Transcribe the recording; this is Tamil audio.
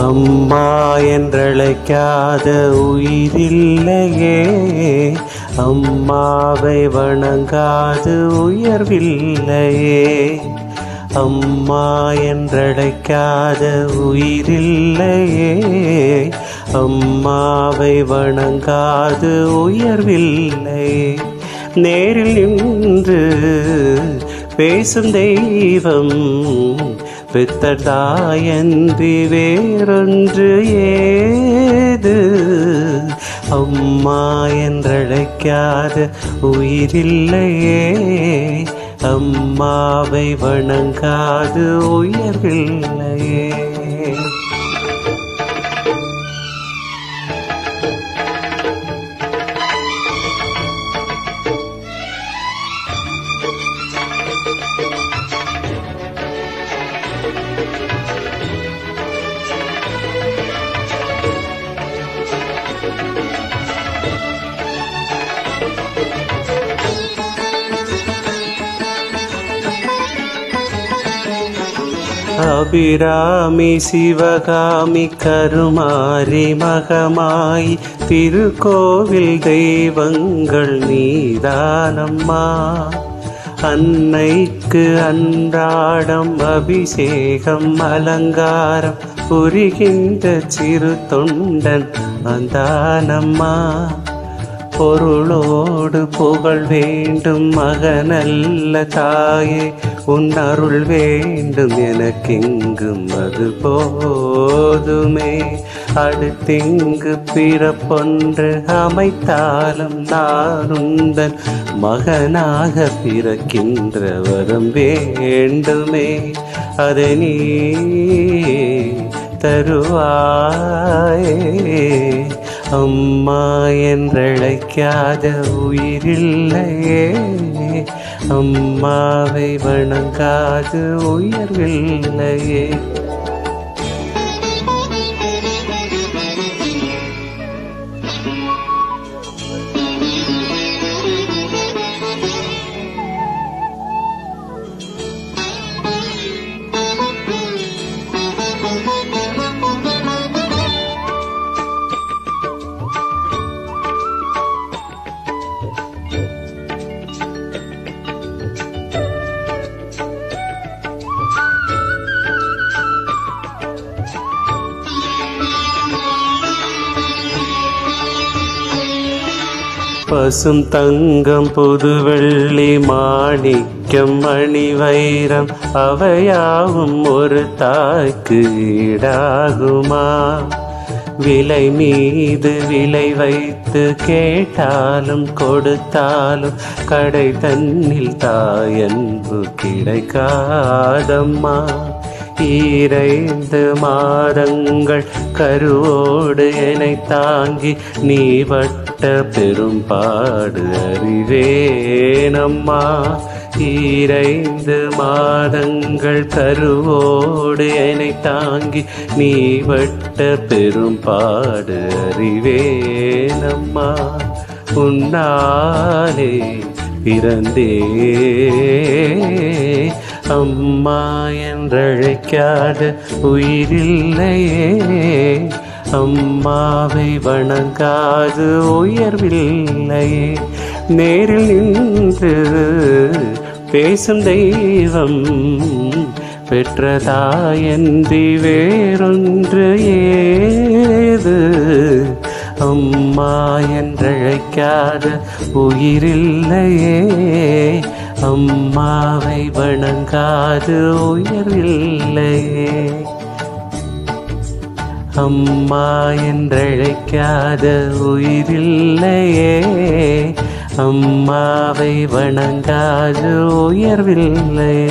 அம்மா என்றழைக்காத உயிரில்லையே, அம்மாவை வணங்காது உயர்வில்லையே. அம்மா என்றழைக்காத உயிரில்லையே, அம்மாவை வணங்காது உயர்வில்லையே. நேரில் நின்று பேசும் தெய்வம் பெத்த தாயன்றி வேறொன்று ஏது. அம்மா என்றழைக்காத உயிரில்லையே, அம்மாவை வணங்காது உயர்வில்லையே. அபிராமி சிவகாமி கருமாரி மகமாய் திருக்கோவில் தெய்வங்கள் நீதானம்மா. அன்னைக்கு அன்றாடம் அபிஷேகம் அலங்காரம் புரிகின்ற சிறு தொண்டன் வந்தானம்மா. பொருளோடு புகழ் வேண்டும் மகனல்ல தாயே, உன் அருள் வேண்டும் எனக்கெங்கும் அது போதுமே. அடுத்திங்கு பிறப்பொன்று அமைத்தாலும் நான் உந்தன் மகனாக பிறக்கின்ற வரம் வேண்டுமே. அதை நீ தருவாயே. அம்மா என்றழைக்காத உயிரில்லையே, அம்மாவை வணங்காது உயர்வில்லையே. பசும் தங்கம் புது வெள்ளி மாணிக்கம் மணி வைரம் அவையாவும் ஒரு தாய்க்கு ஈடாகுமா? விலை மீது விலை வைத்து கேட்டாலும் கொடுத்தாலும் கடை தன்னில் தாயன்பு கிடைக்காதம்மா. 2 மாதங்கள் கருவோடு என்னை தாங்கி நீ பட்ட பெரும்பாடு அறிவேனம்மா. 2 மாதங்கள் கருவோடு என்னை தாங்கி நீ பட்ட பெரும்பாடு அறிவேனம்மா. உன்னாலே பிறந்தே அம்மா என்றழைக்காத உயிரில்லையே, அம்மாவை வணங்காது உயர்வில்லையே. நேரில் நின்று பேசும் தெய்வம் பெற்றதாயன்றி வேறொன்று ஏது. அம்மா என்றழைக்காத உயிரில்லையே, அம்மாவை வணங்காது உயர்வில்லையே. அம்மா என்றழைக்காத உயிரில்லையே, அம்மாவை வணங்காது உயர்வில்லையே.